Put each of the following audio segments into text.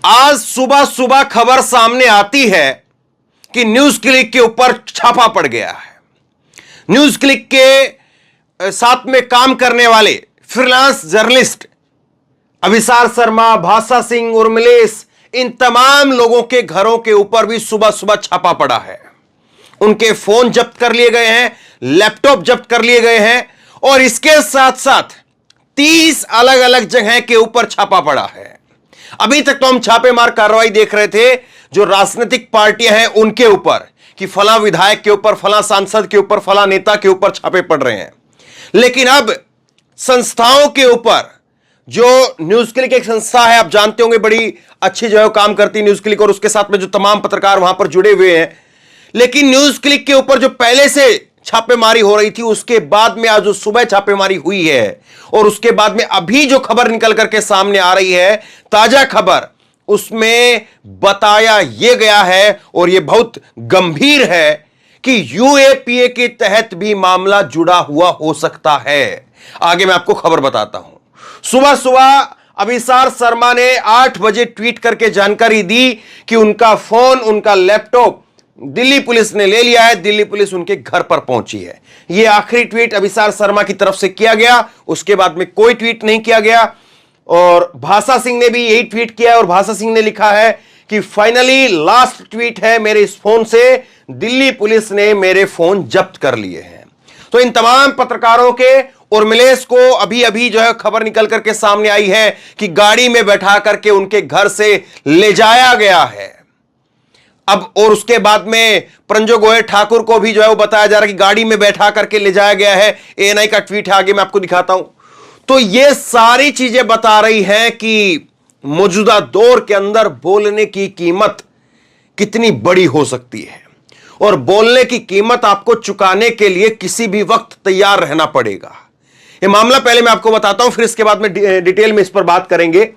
आज सुबह सुबह खबर सामने आती है कि न्यूज क्लिक के ऊपर छापा पड़ गया है। न्यूज क्लिक के साथ में काम करने वाले फ्रीलांस जर्नलिस्ट अभिसार शर्मा, भाषा सिंह, उर्मिलेश, इन तमाम लोगों के घरों के ऊपर भी सुबह सुबह छापा पड़ा है। उनके फोन जब्त कर लिए गए हैं, लैपटॉप जब्त कर लिए गए हैं और इसके साथ साथ 30 अलग अलग जगह के ऊपर छापा पड़ा है। अभी तक तो हम छापेमार कार्रवाई देख रहे थे जो राजनीतिक पार्टियां हैं उनके ऊपर, कि फला विधायक के ऊपर, फला सांसद के ऊपर, फला नेता के ऊपर छापे पड़ रहे हैं। लेकिन अब संस्थाओं के ऊपर, जो न्यूज क्लिक एक संस्था है, आप जानते होंगे बड़ी अच्छी जो है काम करती न्यूज क्लिक और उसके साथ में जो तमाम पत्रकार वहां पर जुड़े हुए हैं। लेकिन न्यूज क्लिक के ऊपर जो पहले से छापेमारी हो रही थी, उसके बाद में आज जो सुबह छापेमारी हुई है और उसके बाद में अभी जो खबर निकल करके सामने आ रही है, ताजा खबर, उसमें बताया यह गया है और यह बहुत गंभीर है कि यूएपीए के तहत भी मामला जुड़ा हुआ हो सकता है। आगे मैं आपको खबर बताता हूं। सुबह सुबह अभिसार शर्मा ने 8 बजे ट्वीट करके जानकारी दी कि उनका फोन, उनका लैपटॉप दिल्ली पुलिस ने ले लिया है, दिल्ली पुलिस उनके घर पर पहुंची है। यह आखिरी ट्वीट अभिसार शर्मा की तरफ से किया गया, उसके बाद में कोई ट्वीट नहीं किया गया। और भाषा सिंह ने भी यही ट्वीट किया और भाषा सिंह ने लिखा है कि फाइनली लास्ट ट्वीट है मेरे इस फोन से, दिल्ली पुलिस ने मेरे फोन जब्त कर लिए हैं। तो इन तमाम पत्रकारों के, उर्मिलेश को अभी अभी जो है खबर निकल करके सामने आई है कि गाड़ी में बैठा करके उनके घर से ले जाया गया है। अब और उसके बाद में प्रंजो गोयल ठाकुर को भी जो है वो बताया जा रहा है कि गाड़ी में बैठा करके ले जाया गया है। एएनआई का ट्वीट है, आगे मैं आपको दिखाता हूं। तो ये सारी चीजें बता रही हैं कि मौजूदा दौर के अंदर बोलने की कीमत कितनी बड़ी हो सकती है और बोलने की कीमत आपको चुकाने के लिए किसी भी वक्त तैयार रहना पड़ेगा। ये मामला पहले मैं आपको बताता हूं, फिर इसके बाद में डिटेल में इस पर बात करेंगे।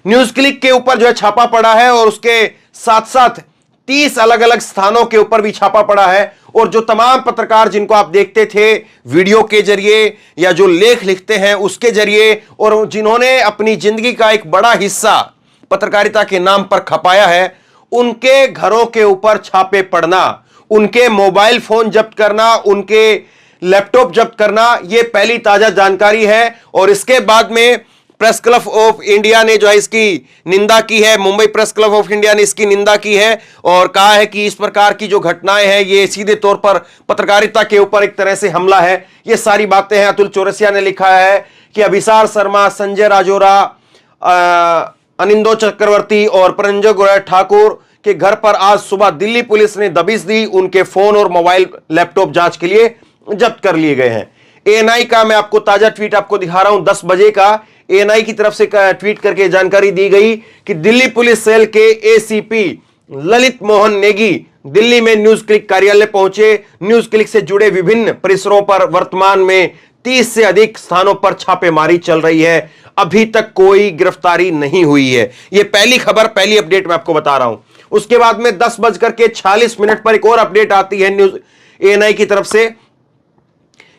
न्यूज क्लिक के ऊपर जो है छापा पड़ा है और उसके साथ साथ 30 अलग अलग स्थानों के ऊपर भी छापा पड़ा है और जो तमाम पत्रकार जिनको आप देखते थे वीडियो के जरिए या जो लेख लिखते हैं उसके जरिए, और जिन्होंने अपनी जिंदगी का एक बड़ा हिस्सा पत्रकारिता के नाम पर खपाया है, उनके घरों के ऊपर छापे पड़ना, उनके मोबाइल फोन जब्त करना, उनके लैपटॉप जब्त करना, यह पहली ताजा जानकारी है। और इसके बाद में प्रेस क्लब ऑफ इंडिया ने जो है इसकी निंदा की है, Mumbai press club of India ने इसकी निंदा की है और कहा है कि इस प्रकार की जो घटनाएं हैं ये सीधे तौर पर पत्रकारिता के ऊपर एक तरह से हमला है। ये सारी बातें हैं। अतुल चौरसिया ने लिखा है कि अभिसार शर्मा, संजय राजौरा, अनिंदो चक्रवर्ती और प्रंजो गोयल ठाकुर के घर पर आज सुबह दिल्ली पुलिस ने दबिश दी। उनके फोन और मोबाइल लैपटॉप जांच के लिए जब्त कर लिए गए हैं। एएनआई का मैं आपको ताजा ट्वीट आपको दिखा रहा हूं, 10 बजे का एएनआई की तरफ से ट्वीट करके जानकारी दी गई कि दिल्ली पुलिस सेल के एसीपी ललित मोहन नेगी दिल्ली में न्यूज क्लिक कार्यालय पहुंचे। न्यूज क्लिक से जुड़े विभिन्न परिसरों पर वर्तमान में 30 से अधिक स्थानों पर छापेमारी चल रही है। अभी तक कोई गिरफ्तारी नहीं हुई है। यह पहली खबर, पहली अपडेट मैं आपको बता रहा हूं। उसके बाद में 10:46 पर एक और अपडेट आती है न्यूज एएनआई की तरफ से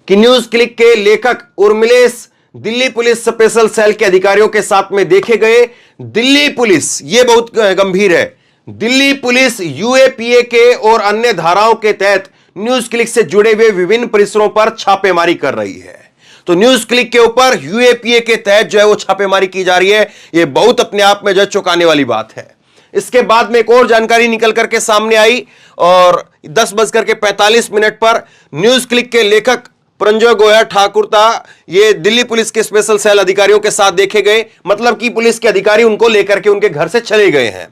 कि न्यूज क्लिक के लेखक Urmilesh Delhi police special cell के अधिकारियों के साथ में देखे गए। दिल्ली पुलिस, यह बहुत गंभीर है, दिल्ली पुलिस यूएपीए के और अन्य धाराओं के तहत न्यूज क्लिक से जुड़े हुए विभिन्न परिसरों पर छापेमारी कर रही है। तो न्यूज क्लिक के ऊपर यूएपीए के तहत जो है वो छापेमारी की जा रही है। यह बहुत अपने आप में जो है चौंकाने वाली बात है। इसके बाद में एक और जानकारी निकल करके सामने आई और 10:45 पर न्यूज क्लिक के लेखक प्रंजो गोयल ठाकुर था, ये दिल्ली पुलिस के स्पेशल सेल अधिकारियों के साथ देखे गए। मतलब कि पुलिस के अधिकारी उनको लेकर के उनके घर से चले गए हैं।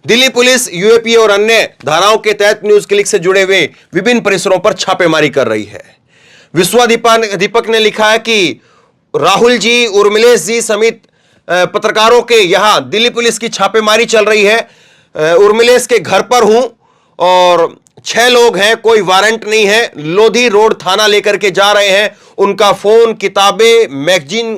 दिल्ली पुलिस यूएपीए और अन्य धाराओं के तहत न्यूज क्लिक से जुड़े हुए विभिन्न परिसरों पर छापेमारी कर रही है। विश्वा दीपक ने लिखा है कि राहुल जी, उर्मिलेश जी समेत पत्रकारों के यहां दिल्ली पुलिस की छापेमारी चल रही है। उर्मिलेश के घर पर हूं और 6 लोग हैं, कोई वारंट नहीं है, लोधी रोड थाना लेकर के जा रहे हैं। उनका फोन, किताबें, मैगजीन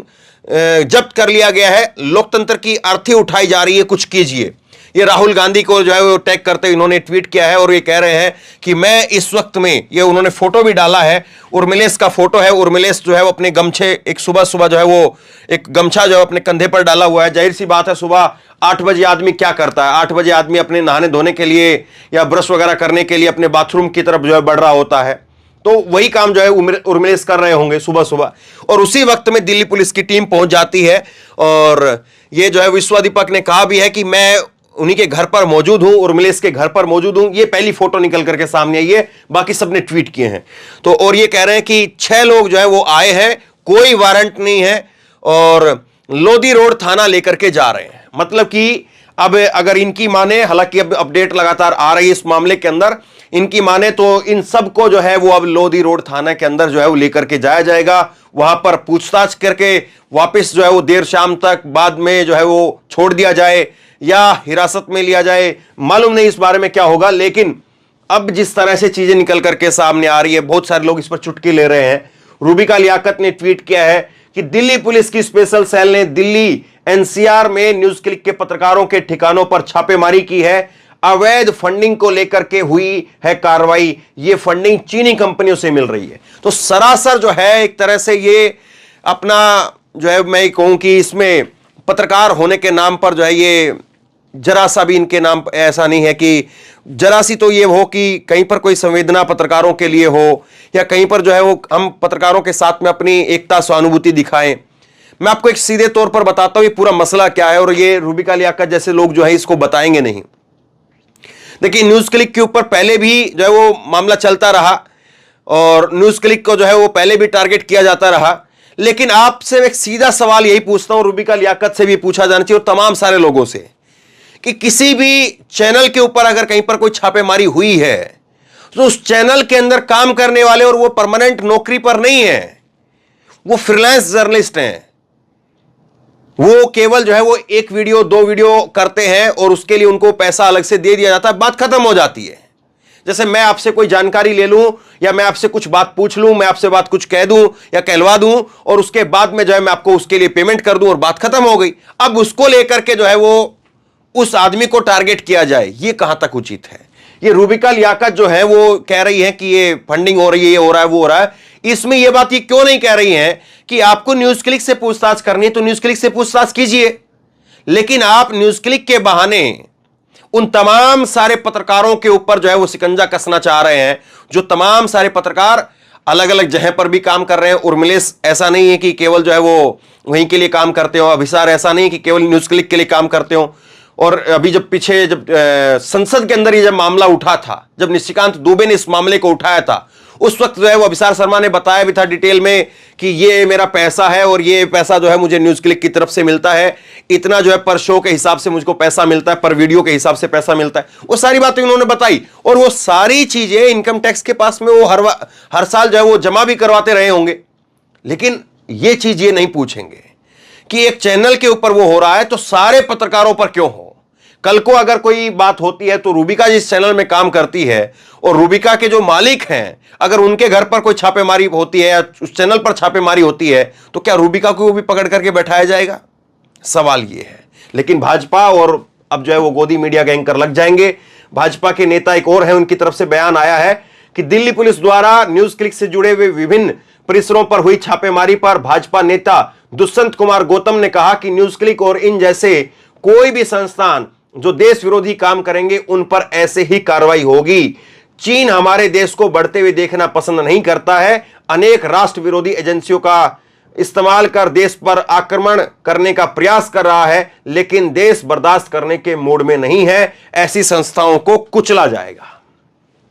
जब्त कर लिया गया है। लोकतंत्र की अर्थी उठाई जा रही है, कुछ कीजिए। ये राहुल गांधी को जो है वो टैग करते हुए इन्होंने ट्वीट किया है और ये कह रहे हैं कि मैं इस वक्त में, ये उन्होंने फोटो भी डाला है, उर्मिलेश का फोटो है। उर्मिलेश जो है वो अपने गमछे, एक सुबह सुबह जो है वो एक गमछा जो है अपने कंधे पर डाला हुआ है। जाहिर सी बात है, सुबह 8 बजे आदमी क्या करता है? 8 बजे आदमी अपने नहाने धोने के लिए या ब्रश वगैरह करने के लिए अपने बाथरूम की तरफ जो है बढ़ रहा होता है। तो वही काम जो है उर्मिलेश कर रहे होंगे सुबह सुबह, और उसी वक्त में दिल्ली पुलिस की टीम पहुंच जाती है। और ये जो है विश्वादीपक ने कहा भी है कि मैं उन्हीं के घर पर मौजूद हूं, उर्मिलेश के घर पर मौजूद हूं। ये पहली फोटो निकल करके सामने आई है, बाकी सबने ट्वीट किए हैं। तो और ये कह रहे हैं कि 6 लोग जो है वो आए हैं, कोई वारंट नहीं है और लोधी रोड थाना लेकर के जा रहे हैं। मतलब कि अब अगर इनकी माने, हालांकि अब अपडेट लगातार आ रही है इस मामले के अंदर, इनकी माने तो इन सबको जो है वो अब लोधी रोड थाना के अंदर जो है वो लेकर के जाया जाएगा। वहां पर पूछताछ करके वापस जो है वो देर शाम तक बाद में जो है वो छोड़ दिया जाए या हिरासत में लिया जाए, मालूम नहीं इस बारे में क्या होगा। लेकिन अब जिस तरह से चीजें निकल करके सामने आ रही है, बहुत सारे लोग इस पर चुटकी ले रहे हैं। रूबिका लियाकत ने ट्वीट किया है कि दिल्ली पुलिस की स्पेशल सेल ने दिल्ली एनसीआर में न्यूज क्लिक के पत्रकारों के ठिकानों पर छापेमारी की है। अवैध फंडिंग को लेकर के हुई है कार्रवाई। ये फंडिंग चीनी कंपनियों से मिल रही है। तो सरासर जो है एक तरह से ये अपना जो है, मैं कहूं कि इसमें पत्रकार होने के नाम पर जो है ये जरा सा भी इनके नाम ऐसा नहीं है कि जरा सी तो ये हो कि कहीं पर कोई संवेदना पत्रकारों के लिए हो या कहीं पर जो है वो हम पत्रकारों के साथ में अपनी एकता सहानुभूति दिखाएं। मैं आपको एक सीधे तौर पर बताता हूं ये पूरा मसला क्या है, और ये रूबिका लियाकत जैसे लोग जो है इसको बताएंगे नहीं। देखिए, न्यूज क्लिक के ऊपर पहले भी जो है वो मामला चलता रहा और न्यूज क्लिक को जो है वो पहले भी टारगेट किया जाता रहा। लेकिन आपसे एक सीधा सवाल यही पूछता हूं, रूबिका लियाकत से भी पूछा जाना चाहिए और तमाम सारे लोगों से, कि किसी भी चैनल के ऊपर अगर कहीं पर कोई छापेमारी हुई है तो उस चैनल के अंदर काम करने वाले, और वो परमानेंट नौकरी पर नहीं है, वो फ्रीलांस जर्नलिस्ट हैं, वो केवल जो है वो 1 वीडियो 2 वीडियो करते हैं और उसके लिए उनको पैसा अलग से दे दिया जाता है, बात खत्म हो जाती है। जैसे मैं आपसे कोई जानकारी ले लूं या मैं आपसे कुछ बात पूछ लूं, मैं आपसे बात कुछ कह दूं या कहलवा दूं और उसके बाद में जो है मैं आपको उसके लिए पेमेंट कर दूं और बात खत्म हो गई। अब उसको लेकर के जो है वो उस आदमी को टारगेट किया जाए, ये कहां तक उचित है? ये रूबिका लियाकत जो है वो कह रही है कि ये फंडिंग हो रही है, ये हो रहा है, वो हो रहा है। इसमें ये बात ये क्यों नहीं कह रही है कि आपको न्यूज क्लिक से पूछताछ करनी है तो न्यूज क्लिक से पूछताछ कीजिए, लेकिन आप न्यूज क्लिक के बहाने उन तमाम सारे पत्रकारों के ऊपर जो है वो शिकंजा कसना चाह रहे हैं, जो तमाम सारे पत्रकार अलग अलग जगह पर भी काम कर रहे हैं। उर्मिलेश ऐसा नहीं है कि केवल जो है वो वहीं के लिए काम करते हो, अभिसार ऐसा नहीं कि केवल न्यूज क्लिक के लिए काम करते हो। और अभी जब पीछे जब संसद के अंदर ये जब मामला उठा था, जब निशिकांत दुबे ने इस मामले को उठाया था, उस वक्त जो है वो अभिसार शर्मा ने बताया भी था डिटेल में कि ये मेरा पैसा है और ये पैसा जो है मुझे न्यूज क्लिक की तरफ से मिलता है, इतना जो है पर शो के हिसाब से मुझको पैसा मिलता है, पर वीडियो के हिसाब से पैसा मिलता है। वो सारी बातें उन्होंने बताई और वो सारी चीजें इनकम टैक्स के पास में वो हर साल जो है वो जमा भी करवाते रहे होंगे। लेकिन ये चीज ये नहीं पूछेंगे कि एक चैनल के ऊपर वो हो रहा है तो सारे पत्रकारों पर क्यों हो। कल को अगर कोई बात होती है तो रूबिका जिस चैनल में काम करती है और रूबिका के जो मालिक हैं, अगर उनके घर पर कोई छापेमारी होती है या उस चैनल पर छापेमारी होती है तो क्या रूबिका को भी पकड़ करके बैठाया जाएगा? सवाल ये है। लेकिन भाजपा और अब जो है वो गोदी मीडिया के एंकर लग जाएंगे। भाजपा के नेता एक और है, उनकी तरफ से बयान आया है कि दिल्ली पुलिस द्वारा न्यूज क्लिक से जुड़े हुए विभिन्न परिसरों पर हुई छापेमारी पर भाजपा नेता दुष्यंत कुमार गौतम ने कहा कि न्यूज क्लिक और इन जैसे कोई भी संस्थान जो देश विरोधी काम करेंगे उन पर ऐसे ही कार्रवाई होगी। चीन हमारे देश को बढ़ते हुए देखना पसंद नहीं करता है। अनेक राष्ट्र विरोधी एजेंसियों का इस्तेमाल कर देश पर आक्रमण करने का प्रयास कर रहा है, लेकिन देश बर्दाश्त करने के मूड में नहीं है। ऐसी संस्थाओं को कुचला जाएगा।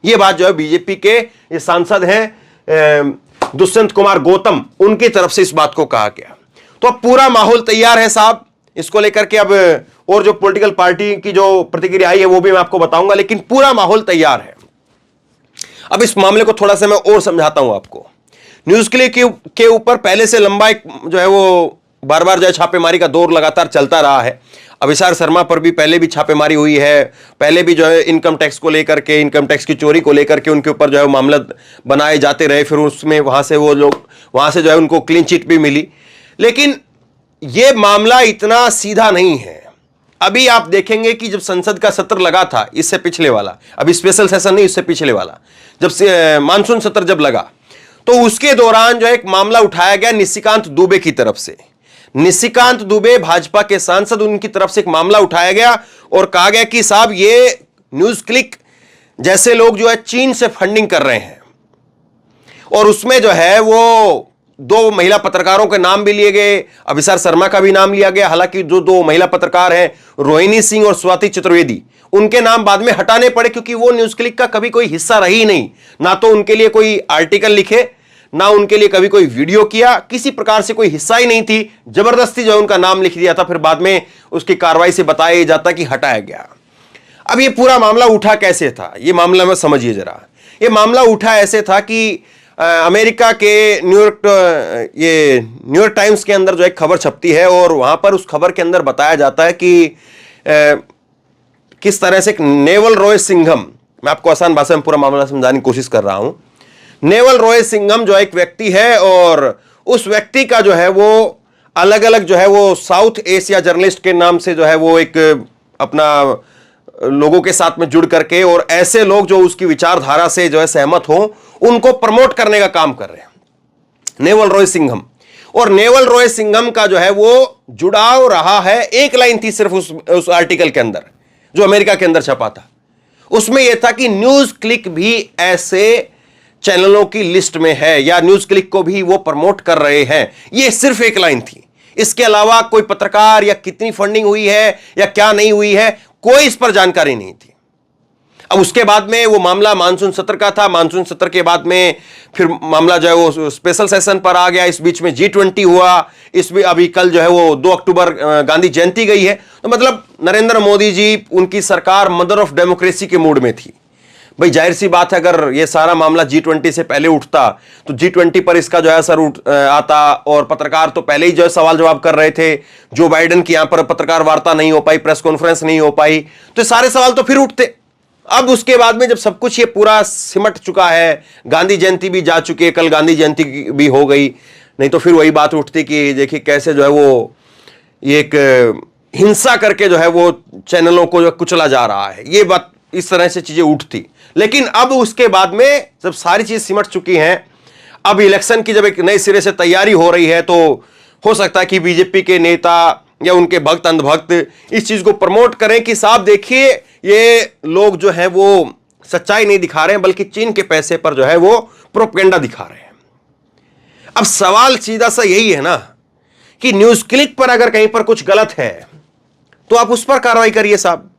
यह बात जो है बीजेपी के ये सांसद हैं दुष्यंत कुमार गौतम, उनकी तरफ से इस बात को कहा गया। तो अब पूरा माहौल तैयार है साहब इसको लेकर के। अब और जो पॉलिटिकल पार्टी की जो प्रतिक्रिया आई है वो भी मैं आपको बताऊंगा, लेकिन पूरा माहौल तैयार है। अब इस मामले को थोड़ा सा मैं और समझाता हूं आपको। न्यूज क्लिक के ऊपर पहले से लंबा एक जो है वो बार बार जो है छापेमारी का दौर लगातार चलता रहा है। अभिसार शर्मा पर भी पहले भी छापेमारी हुई है, पहले भी जो है इनकम टैक्स को लेकर के, इनकम टैक्स की चोरी को लेकर के उनके ऊपर जो है मामला बनाए जाते रहे। फिर उसमें वहां से वो लोग वहां से जो है उनको क्लीन चिट भी मिली। लेकिन यह मामला इतना सीधा नहीं है। अभी आप देखेंगे कि जब संसद का सत्र लगा था, इससे पिछले वाला, अभी स्पेशल सेशन नहीं, इससे पिछले वाला, जब से मानसून सत्र जब लगा, तो उसके दौरान जो एक मामला उठाया गया निशिकांत दुबे की तरफ से। निशिकांत दुबे भाजपा के सांसद, उनकी तरफ से एक मामला उठाया गया और कहा गया कि साहब ये न्यूज क्लिक जैसे लोग जो है चीन से फंडिंग कर रहे हैं, और उसमें जो है वो 2 महिला पत्रकारों के नाम भी लिए गए, अभिसार शर्मा का भी नाम लिया गया। हालांकि जो 2 महिला पत्रकार हैं, रोहिणी सिंह और स्वाति चतुर्वेदी, उनके नाम बाद में हटाने पड़े क्योंकि वो न्यूज क्लिक का कभी कोई हिस्सा रही नहीं, ना तो उनके लिए कोई आर्टिकल लिखे, ना उनके लिए कभी कोई वीडियो किया, किसी प्रकार से कोई हिस्सा ही नहीं थी। जबरदस्ती जो उनका नाम लिख दिया था, फिर बाद में उसकी कार्रवाई से बताया जाता कि हटाया गया। अब ये पूरा मामला उठा कैसे था, ये मामला में समझिए जरा। ये मामला उठा ऐसे था कि अमेरिका के न्यूयॉर्क टाइम्स के अंदर जो एक खबर छपती है, और वहां पर उस खबर के अंदर बताया जाता है कि किस तरह से एक नेवल रॉय सिंघम, मैं आपको आसान भाषा में पूरा मामला समझाने की कोशिश कर रहा हूं। नेवल रॉय सिंघम जो एक व्यक्ति है, और उस व्यक्ति का जो है वो अलग अलग जो है वो साउथ एशिया जर्नलिस्ट के नाम से जो है वो एक अपना लोगों के साथ में जुड़ करके, और ऐसे लोग जो उसकी विचारधारा से जो है सहमत हो, उनको प्रमोट करने का काम कर रहे हैं, नेवल रॉय सिंघम। और नेवल रॉय सिंघम का जो है वो जुड़ाव रहा है, एक लाइन थी सिर्फ उस आर्टिकल के अंदर जो अमेरिका के अंदर छपा था, उसमें यह था कि न्यूज क्लिक भी ऐसे चैनलों की लिस्ट में है, या न्यूज क्लिक को भी वो प्रमोट कर रहे हैं। यह सिर्फ एक लाइन थी, इसके अलावा कोई पत्रकार या कितनी फंडिंग हुई है या क्या नहीं हुई है, कोई इस पर जानकारी नहीं थी। अब उसके बाद में वो मामला मानसून सत्र का था, मानसून सत्र के बाद में फिर मामला जो है वो स्पेशल सेशन पर आ गया। इस बीच में G20 हुआ, इसमें अभी कल जो है वो 2 अक्टूबर गांधी जयंती गई है। तो मतलब नरेंद्र मोदी जी, उनकी सरकार मदर ऑफ डेमोक्रेसी के मूड में थी। भाई जाहिर सी बात है, अगर ये सारा मामला G20 से पहले उठता तो G20 पर इसका जो है असर आता, और पत्रकार तो पहले ही जो है सवाल जवाब कर रहे थे। जो बाइडेन की यहां पर पत्रकार वार्ता नहीं हो पाई, प्रेस कॉन्फ्रेंस नहीं हो पाई, तो सारे सवाल तो फिर उठते। अब उसके बाद में जब सब कुछ ये पूरा सिमट चुका है, गांधी जयंती भी जा चुकी है, कल गांधी जयंती भी हो गई, नहीं तो फिर वही बात उठती कि देखिए कैसे जो है वो ये एक हिंसा करके जो है वो चैनलों को जो कुचला जा रहा है। ये बात इस तरह से चीजें उठती। लेकिन अब उसके बाद में जब सारी चीज सिमट चुकी हैं, अब इलेक्शन की जब एक नए सिरे से तैयारी हो रही है, तो हो सकता है कि बीजेपी के नेता या उनके भक्त अंधभक्त इस चीज को प्रमोट करें कि साहब देखिए ये लोग जो है वो सच्चाई नहीं दिखा रहे हैं, बल्कि चीन के पैसे पर जो है वो प्रोपेगेंडा दिखा रहे हैं। अब सवाल सीधा सा यही है ना कि न्यूज क्लिक पर अगर कहीं पर कुछ गलत है तो आप उस पर कार्रवाई करिए साहब,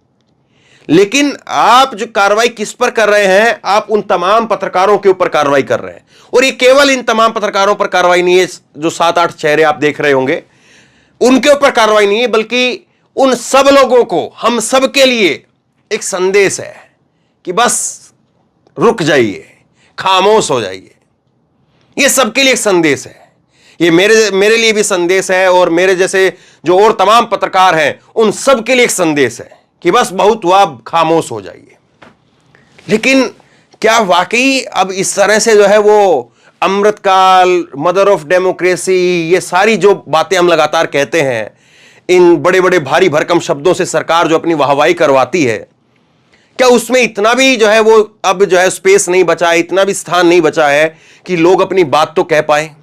लेकिन आप जो कार्रवाई किस पर कर रहे हैं, आप उन तमाम पत्रकारों के ऊपर कार्रवाई कर रहे हैं। और ये केवल इन तमाम पत्रकारों पर कार्रवाई नहीं है, जो 7-8 चेहरे आप देख रहे होंगे उनके ऊपर कार्रवाई नहीं है, बल्कि उन सब लोगों को, हम सब के लिए एक संदेश है कि बस रुक जाइए, खामोश हो जाइए। ये सबके लिए एक संदेश है, ये मेरे लिए भी संदेश है, और मेरे जैसे जो और तमाम पत्रकार हैं उन सब के लिए एक संदेश है कि बस बहुत हुआ, खामोश हो जाइए। लेकिन क्या वाकई अब इस तरह से जो है वो अमृतकाल, मदर ऑफ डेमोक्रेसी, ये सारी जो बातें हम लगातार कहते हैं, इन बड़े बड़े भारी भरकम शब्दों से सरकार जो अपनी वाहवाही करवाती है, क्या उसमें इतना भी जो है वो अब जो है स्पेस नहीं बचा है, इतना भी स्थान नहीं बचा है कि लोग अपनी बात तो कह पाए,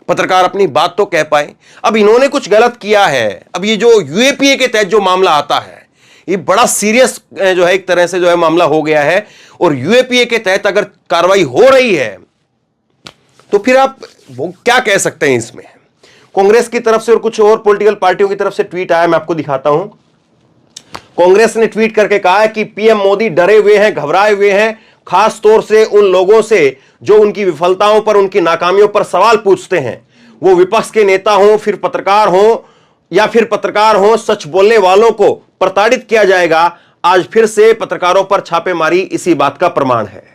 पत्रकार अपनी बात तो कह पाए? अब इन्होंने कुछ गलत किया है, अब ये जो यूएपीए के तहत जो मामला आता है, ये बड़ा सीरियस जो है एक तरह से जो है मामला हो गया है, और यूएपीए के तहत अगर कार्रवाई हो रही है तो फिर आप वो क्या कह सकते हैं इसमें? कांग्रेस की तरफ से और कुछ और पॉलिटिकल पार्टियों की तरफ से ट्वीट आया, मैं आपको दिखाता हूं। कांग्रेस ने ट्वीट करके कहा है कि पीएम मोदी डरे हुए हैं, घबराए हुए हैं, खास तौर से उन लोगों से जो उनकी विफलताओं पर, उनकी नाकामियों पर सवाल पूछते हैं, वो विपक्ष के नेता हों, फिर पत्रकार हों, या फिर पत्रकार हों, सच बोलने वालों को प्रताड़ित किया जाएगा। आज फिर से पत्रकारों पर छापेमारी इसी बात का प्रमाण है।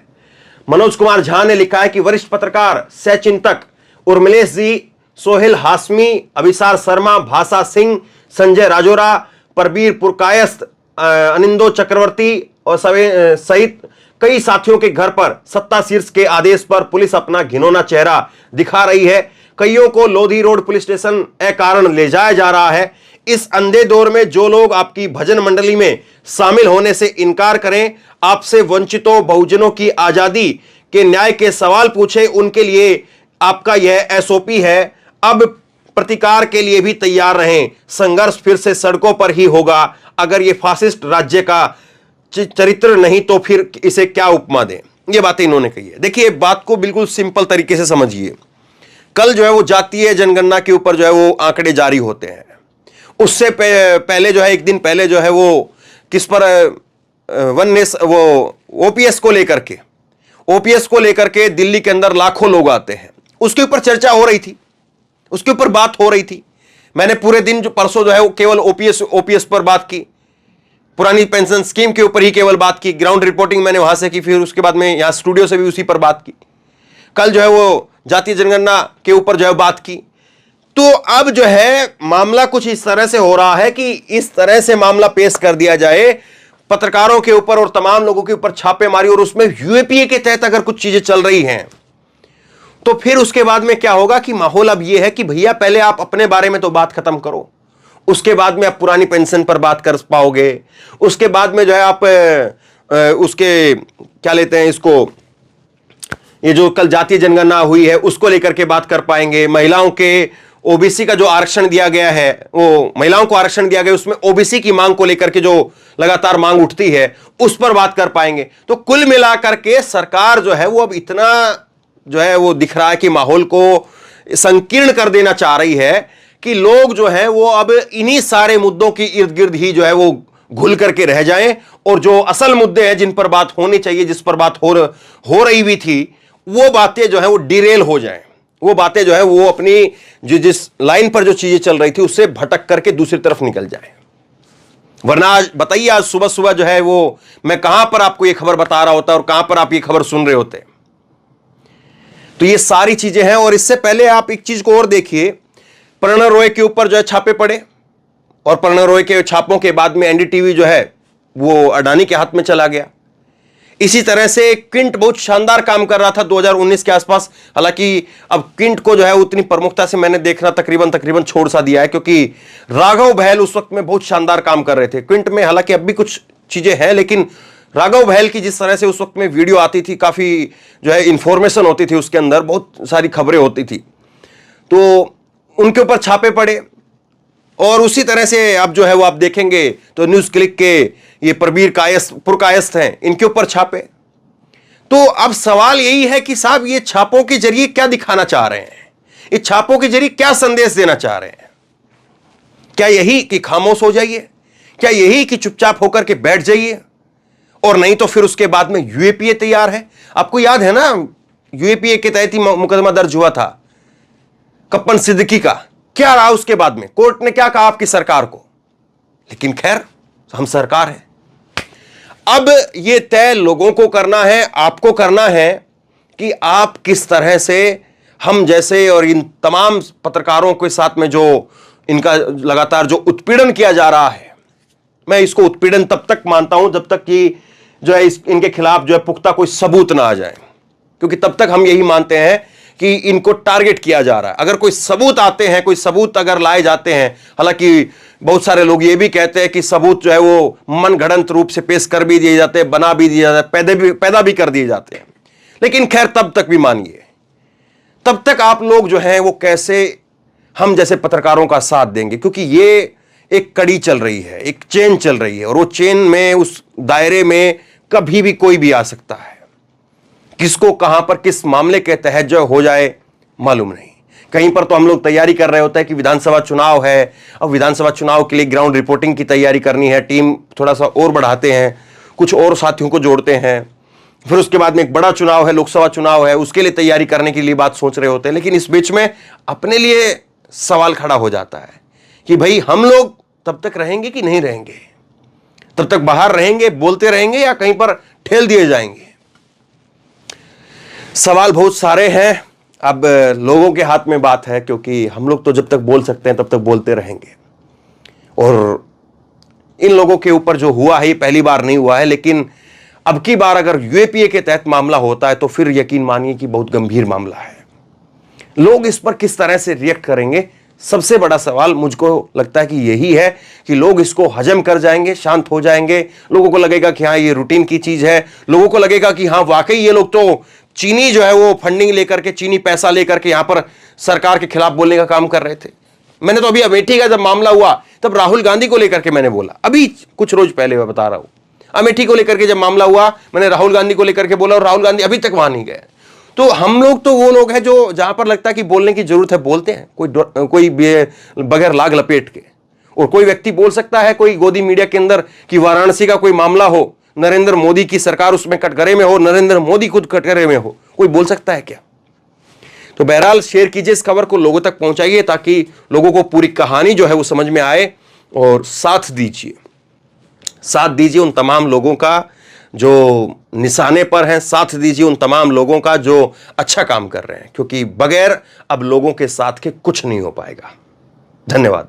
मनोज कुमार झा ने लिखा है कि वरिष्ठ पत्रकार, सह चिंतक उर्मिलेश जी, सोहेल हाशमी, अभिसार शर्मा, भाषा सिंह, संजय राजोरा, परबीर पुरकायस्त, अनिंदो चक्रवर्ती और सहित कई साथियों के घर पर सत्ता शीर्ष के आदेश पर पुलिस अपना घिनौना चेहरा दिखा रही है। कईयों को लोधी रोड पुलिस स्टेशन अकारण ले जाया जा रहा है। इस अंधे दौर में जो लोग आपकी भजन मंडली में शामिल होने से इनकार करें, आपसे वंचितों बहुजनों की आजादी के न्याय के सवाल पूछे, उनके लिए आपका यह एसओपी है। अब प्रतिकार के लिए भी तैयार रहें, संघर्ष फिर से सड़कों पर ही होगा। अगर यह फासिस्ट राज्य का चरित्र नहीं तो फिर इसे क्या उपमा दें। यह बातें इन्होंने कही है। देखिए, बात को बिल्कुल सिंपल तरीके से समझिए। कल जो है वो जातीय जनगणना के ऊपर जो है वो आंकड़े जारी होते हैं। उससे पहले जो है, एक दिन पहले जो है वो किस पर वो ओपीएस को लेकर के दिल्ली के अंदर लाखों लोग आते हैं। उसके ऊपर चर्चा हो रही थी, उसके ऊपर बात हो रही थी। मैंने पूरे दिन जो परसों जो है वो केवल ओपीएस पर बात की, पुरानी पेंशन स्कीम के ऊपर ही केवल बात की। ग्राउंड रिपोर्टिंग मैंने वहां से की, फिर उसके बाद में यहां स्टूडियो से भी उसी पर बात की। कल जो है वो जातीय जनगणना के ऊपर जो है बात की। तो अब जो है मामला कुछ इस तरह से हो रहा है कि इस तरह से मामला पेश कर दिया जाए पत्रकारों के ऊपर और तमाम लोगों के ऊपर छापेमारी, और उसमें यूएपीए के तहत अगर कुछ चीजें चल रही हैं तो फिर उसके बाद में क्या होगा कि माहौल अब यह है कि भैया पहले आप अपने बारे में तो बात खत्म करो, उसके बाद में आप पुरानी पेंशन पर बात कर पाओगे, उसके बाद में जो है आप उसके क्या लेते हैं इसको, ये जो कल जातीय जनगणना हुई है उसको लेकर के बात कर पाएंगे। महिलाओं के ओबीसी का जो आरक्षण दिया गया है, वो महिलाओं को आरक्षण दिया गया, उसमें ओबीसी की मांग को लेकर के जो लगातार मांग उठती है उस पर बात कर पाएंगे। तो कुल मिलाकर के सरकार जो है वो अब इतना जो है वो दिख रहा है कि माहौल को संकीर्ण कर देना चाह रही है कि लोग जो है वो अब इन्हीं सारे मुद्दों की इर्द गिर्द ही जो है वो घुल करके रह जाएं, और जो असल मुद्दे हैं जिन पर बात होनी चाहिए, जिस पर बात हो रही भी थी, वो बातें जो है वो डिरेल हो जाएं। वो बातें जो है वो अपनी जिस लाइन पर जो चीजें चल रही थी उससे भटक करके दूसरी तरफ निकल जाए। वरना आज बताइए, आज सुबह सुबह जो है वो मैं कहां पर आपको ये खबर बता रहा होता और कहां पर आप ये खबर सुन रहे होते। तो ये सारी चीजें हैं। और इससे पहले आप एक चीज को और देखिए, प्रणव रॉय के ऊपर जो है छापे पड़े, और प्रणव रॉय के छापों के बाद में एनडीटीवी जो है वो अडानी के हाथ में चला गया। इसी तरह से क्विंट बहुत शानदार काम कर रहा था 2019 के आसपास। हालांकि अब क्विंट को जो है उतनी प्रमुखता से मैंने देखना तकरीबन छोड़ सा दिया है, क्योंकि राघव बहल उस वक्त में बहुत शानदार काम कर रहे थे क्विंट में। हालांकि अब भी कुछ चीजें हैं, लेकिन राघव बहल की जिस तरह से उस वक्त में वीडियो आती थी, काफी जो है इंफॉर्मेशन होती थी उसके अंदर, बहुत सारी खबरें होती थी, तो उनके ऊपर छापे पड़े। और उसी तरह से अब जो है वो आप देखेंगे तो न्यूज क्लिक के ये पुरकायस्थ हैं, इनके ऊपर छापे। तो अब सवाल यही है कि साहब ये छापों के जरिए क्या दिखाना चाह रहे हैं, इस छापों के जरिए क्या संदेश देना चाह रहे हैं? क्या यही कि खामोश हो जाइए? क्या यही कि चुपचाप होकर के बैठ जाइए? और नहीं तो फिर उसके बाद में यूएपीए तैयार है। आपको याद है ना, यूएपीए के तहत ही मुकदमा दर्ज हुआ था कप्पन सिद्दीकी का। क्या रहा उसके बाद में? कोर्ट ने क्या कहा आपकी सरकार को? लेकिन खैर, हम सरकार है। अब यह तय लोगों को करना है, आपको करना है कि आप किस तरह से हम जैसे और इन तमाम पत्रकारों के साथ में जो इनका लगातार जो उत्पीड़न किया जा रहा है, मैं इसको उत्पीड़न तब तक मानता हूं जब तक कि जो है इनके खिलाफ जो है पुख्ता कोई सबूत ना आ जाए, क्योंकि तब तक हम यही मानते हैं कि इनको टारगेट किया जा रहा है। अगर कोई सबूत आते हैं, कोई सबूत अगर लाए जाते हैं, हालांकि बहुत सारे लोग ये भी कहते हैं कि सबूत जो है वो मनगढ़ंत रूप से पेश कर भी दिए जाते हैं, बना भी दिए जाते हैं, पैदा भी कर दिए जाते हैं। लेकिन खैर, तब तक भी मानिए, तब तक आप लोग जो हैं वो कैसे हम जैसे पत्रकारों का साथ देंगे? क्योंकि ये एक कड़ी चल रही है, एक चेन चल रही है, और वो चेन में, उस दायरे में कभी भी कोई भी आ सकता है। किसको कहां पर किस मामले के तहत जो हो जाए मालूम नहीं। कहीं पर तो हम लोग तैयारी कर रहे होते हैं कि विधानसभा चुनाव है, अब विधानसभा चुनाव के लिए ग्राउंड रिपोर्टिंग की तैयारी करनी है, टीम थोड़ा सा और बढ़ाते हैं, कुछ और साथियों को जोड़ते हैं। फिर उसके बाद में एक बड़ा चुनाव है, लोकसभा चुनाव है, उसके लिए तैयारी करने के लिए बात सोच रहे होते हैं। लेकिन इस बीच में अपने लिए सवाल खड़ा हो जाता है कि भाई हम लोग तब तक रहेंगे कि नहीं रहेंगे? तब तक बाहर रहेंगे, बोलते रहेंगे, या कहीं पर ठेल दिए जाएंगे? सवाल बहुत सारे हैं। अब लोगों के हाथ में बात है, क्योंकि हम लोग तो जब तक बोल सकते हैं तब तक बोलते रहेंगे। और इन लोगों के ऊपर जो हुआ है ये पहली बार नहीं हुआ है, लेकिन अब की बार अगर यूएपीए के तहत मामला होता है तो फिर यकीन मानिए कि बहुत गंभीर मामला है। लोग इस पर किस तरह से रिएक्ट करेंगे सबसे बड़ा सवाल मुझको लगता है कि यही है कि लोग इसको हजम कर जाएंगे, शांत हो जाएंगे। लोगों को लगेगा कि हाँ ये रूटीन की चीज है। लोगों को लगेगा कि हाँ वाकई ये लोग तो चीनी जो है वो फंडिंग लेकर के, चीनी पैसा लेकर के यहां पर सरकार के खिलाफ बोलने का काम कर रहे थे। मैंने तो अभी अमेठी का जब मामला हुआ तब राहुल गांधी को लेकर के मैंने बोला, अभी कुछ रोज पहले मैं बता रहा हूं, अमेठी को लेकर के जब मामला हुआ मैंने राहुल गांधी को लेकर के बोला और राहुल गांधी अभी तक वहां नहीं गए। तो हम लोग तो वो लोग हैं जो जहां पर लगता है कि बोलने की जरूरत है बोलते हैं, कोई बगैर लाग लपेट के। और कोई व्यक्ति बोल सकता है कोई गोदी मीडिया के अंदर कि वाराणसी का कोई मामला हो, नरेंद्र मोदी की सरकार उसमें कटघरे में हो, नरेंद्र मोदी खुद कटघरे में हो, कोई बोल सकता है क्या? तो बहरहाल शेयर कीजिए इस खबर को, लोगों तक पहुंचाइए ताकि लोगों को पूरी कहानी जो है वो समझ में आए। और साथ दीजिए उन तमाम लोगों का जो निशाने पर हैं, साथ दीजिए उन तमाम लोगों का जो अच्छा काम कर रहे हैं, क्योंकि बगैर अब लोगों के साथ के कुछ नहीं हो पाएगा। धन्यवाद।